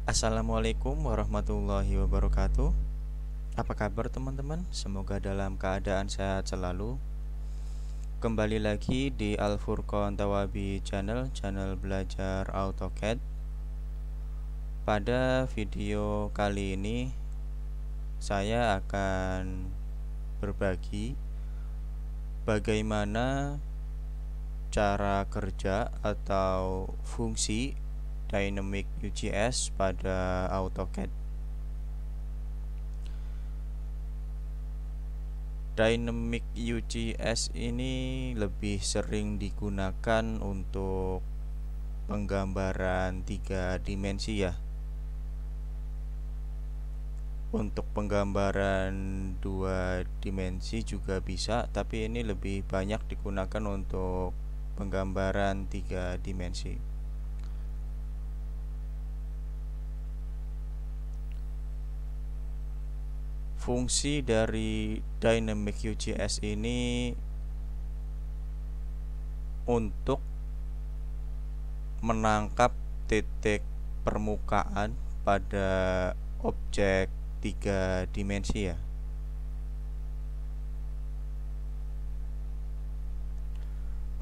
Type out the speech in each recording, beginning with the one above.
Assalamualaikum warahmatullahi wabarakatuh. Apa kabar teman-teman? Semoga dalam keadaan sehat selalu. Kembali lagi di Al Furqon Tawabi channel belajar AutoCAD. Pada video kali ini saya akan berbagi bagaimana cara kerja atau fungsi Dynamic UGS pada AutoCAD. Dynamic UGS ini lebih sering digunakan untuk penggambaran 3 dimensi ya. Untuk penggambaran 2 dimensi juga bisa, tapi ini lebih banyak digunakan untuk penggambaran 3 dimensi. Fungsi dari Dynamic UGS ini untuk menangkap titik permukaan pada objek 3 dimensi ya.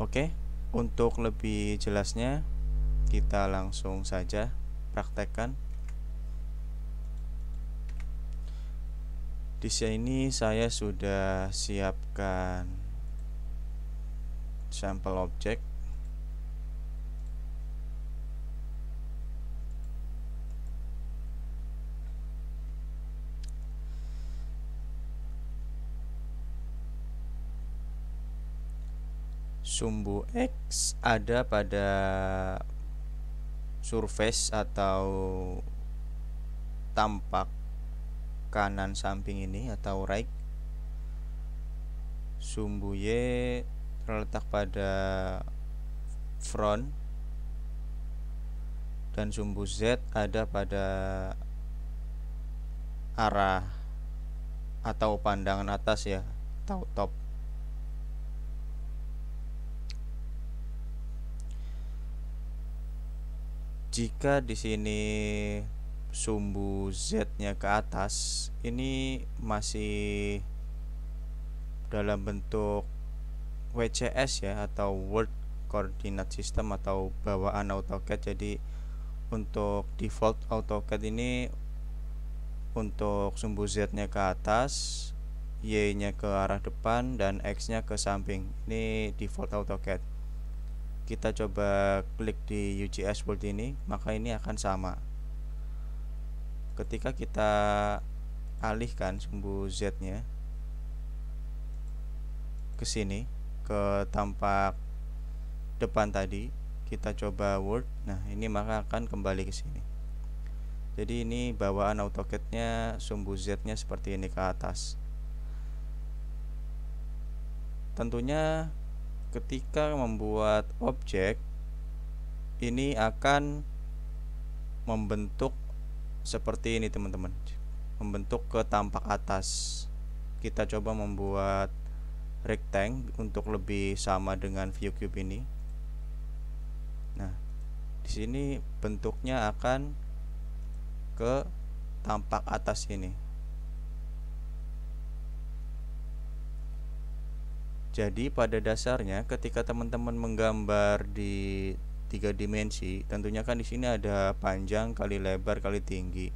Oke, untuk lebih jelasnya kita langsung saja praktekkan. Di sini saya sudah siapkan sampel objek. Sumbu X ada pada surface atau tampak kanan samping ini atau right. Sumbu Y terletak pada front dan sumbu Z ada pada arah atau pandangan atas ya, atau top. Jika di sini sumbu Z-nya ke atas, ini masih dalam bentuk WCS ya, atau World Coordinate System atau bawaan AutoCAD. Jadi untuk default AutoCAD ini untuk sumbu Z-nya ke atas, Y-nya ke arah depan, dan X-nya ke samping. Ini default AutoCAD. Kita coba klik di UGS World ini, maka ini akan sama. Ketika kita alihkan sumbu Z-nya ke sini, ke tampak depan tadi, kita coba World. Nah, ini maka akan kembali ke sini. Jadi ini bawaan AutoCAD-nya, sumbu Z-nya seperti ini ke atas. Tentunya ketika membuat objek ini akan membentuk seperti ini teman-teman, membentuk ke tampak atas. Kita coba membuat rectangle untuk lebih sama dengan view cube ini. Nah, di sini bentuknya akan ke tampak atas ini. Jadi pada dasarnya ketika teman-teman menggambar di 3 dimensi, tentunya kan di sini ada panjang kali lebar kali tinggi.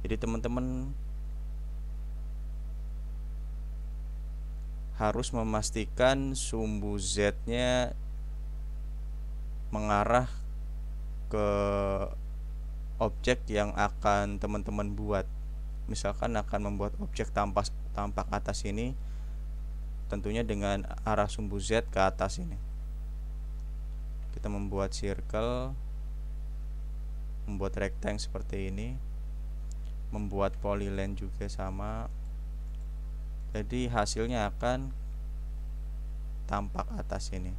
Jadi teman-teman harus memastikan sumbu Z-nya mengarah ke objek yang akan teman-teman buat. Misalkan akan membuat objek tampak atas ini, tentunya dengan arah sumbu Z ke atas ini. Kita membuat circle, membuat rectangle seperti ini, membuat polyline juga sama. Jadi hasilnya akan tampak atas ini.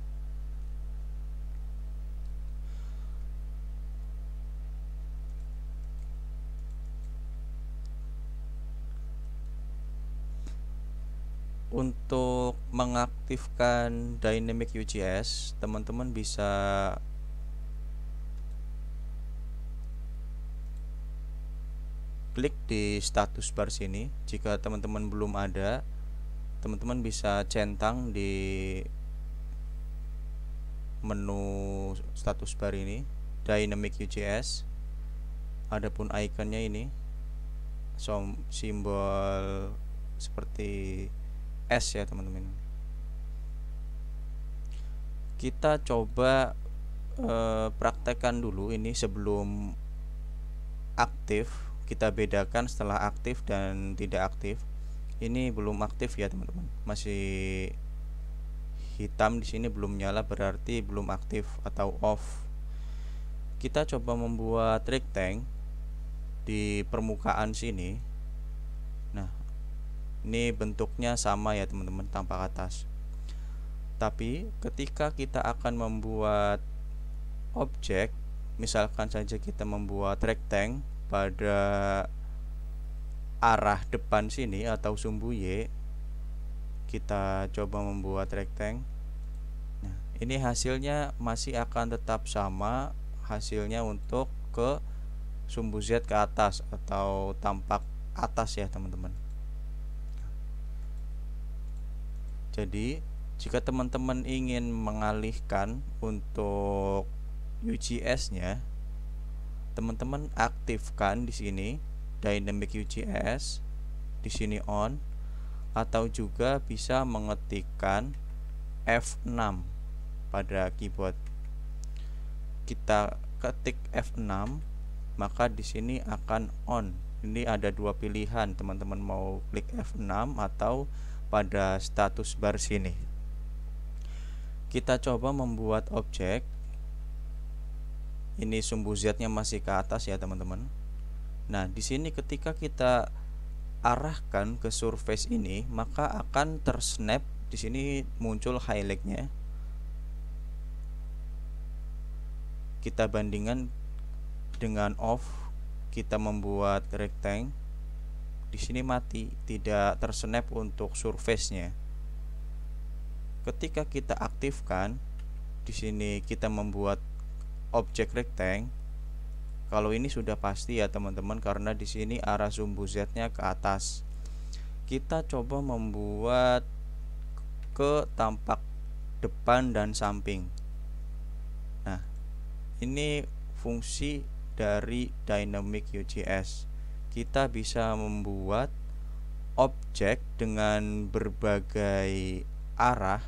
Untuk mengaktifkan Dynamic UGS, teman-teman bisa klik di status bar sini. Jika teman-teman belum ada, teman-teman bisa centang di menu status bar ini Dynamic UJS. Adapun ikonnya ini simbol seperti S ya teman-teman. Kita coba praktekkan dulu ini sebelum aktif. Kita bedakan setelah aktif dan tidak aktif. Ini belum aktif ya teman-teman, masih hitam di sini, belum nyala, berarti belum aktif atau off. Kita coba membuat rectangle di permukaan sini. Nah, ini bentuknya sama ya teman-teman, tampak atas. Tapi ketika kita akan membuat objek, misalkan saja kita membuat rectangle pada arah depan sini atau sumbu Y, kita coba membuat rectangle. Nah, ini hasilnya masih akan tetap sama, hasilnya untuk ke sumbu Z ke atas atau tampak atas ya teman-teman. Jadi jika teman-teman ingin mengalihkan untuk UJS nya, teman-teman aktifkan di sini Dynamic UJS, di sini on, atau juga bisa mengetikkan F6 pada keyboard. Kita ketik F6, maka di sini akan on. Ini ada dua pilihan, teman-teman mau klik F6 atau pada status bar sini. Kita coba membuat objek. Ini sumbu Z-nya masih ke atas ya teman-teman. Nah, di sini ketika kita arahkan ke surface ini, maka akan tersnap. Di sini muncul highlight-nya. Kita bandingkan dengan off, kita membuat rectangle. Di sini mati, tidak tersnap untuk surface-nya. Ketika kita aktifkan, di sini kita membuat objek rectangle. Kalau ini sudah pasti ya teman-teman, karena di sini arah sumbu Z-nya ke atas. Kita coba membuat ke tampak depan dan samping. Nah, ini fungsi dari Dynamic UJS. Kita bisa membuat objek dengan berbagai arah,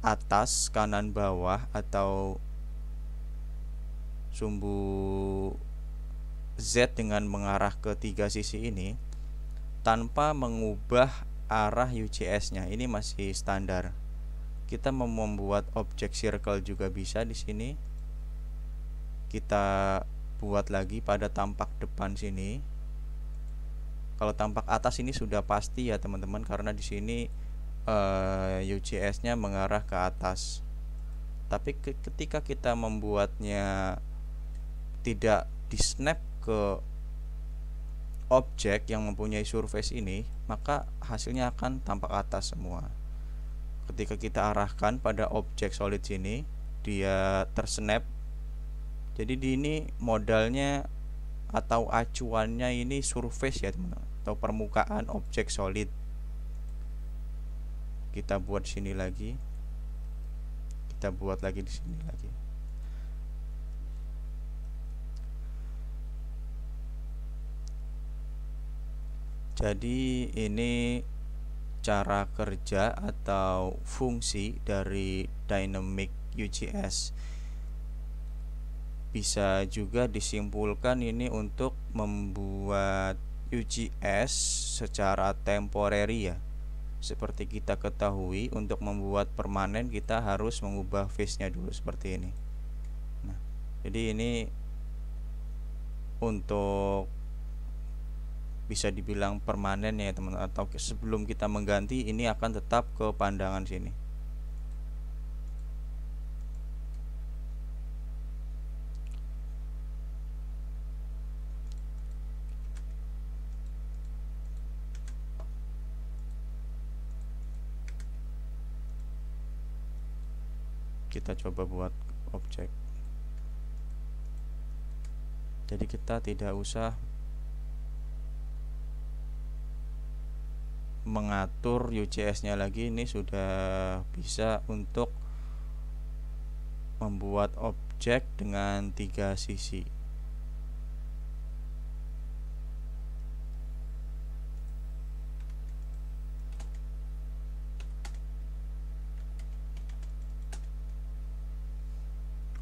atas, kanan, bawah, atau sumbu Z dengan mengarah ke tiga sisi ini tanpa mengubah arah UJS-nya. Ini masih standar. Kita mau membuat objek circle juga bisa di sini. Kita buat lagi pada tampak depan sini. Kalau tampak atas ini sudah pasti ya teman-teman, karena di sini UJS-nya mengarah ke atas. Tapi ketika kita membuatnya tidak di snap ke objek yang mempunyai surface ini, maka hasilnya akan tampak atas semua. Ketika kita arahkan pada objek solid sini, dia tersnap. Jadi di ini modalnya atau acuannya ini surface ya teman-teman, atau permukaan objek solid. Kita buat sini lagi, kita buat lagi di sini lagi. Jadi ini cara kerja atau fungsi dari Dynamic UJS. Bisa juga disimpulkan ini untuk membuat UJS secara temporary ya. Seperti kita ketahui, untuk membuat permanen kita harus mengubah face-nya dulu seperti ini. Nah, jadi ini untuk bisa dibilang permanen ya teman-teman, atau sebelum kita mengganti ini akan tetap ke pandangan sini. Kita coba buat objek. Jadi kita tidak usah mengatur UCS-nya lagi, ini sudah bisa untuk membuat objek dengan 3 sisi.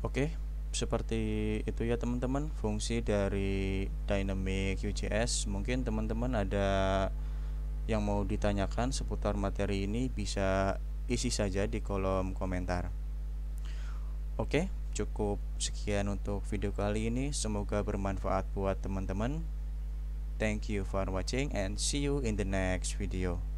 Oke, seperti itu ya teman-teman fungsi dari Dynamic UCS. Mungkin teman-teman ada yang mau ditanyakan seputar materi ini, bisa isi saja di kolom komentar. Oke, cukup sekian untuk video kali ini. Semoga bermanfaat buat teman-teman. Thank you for watching and see you in the next video.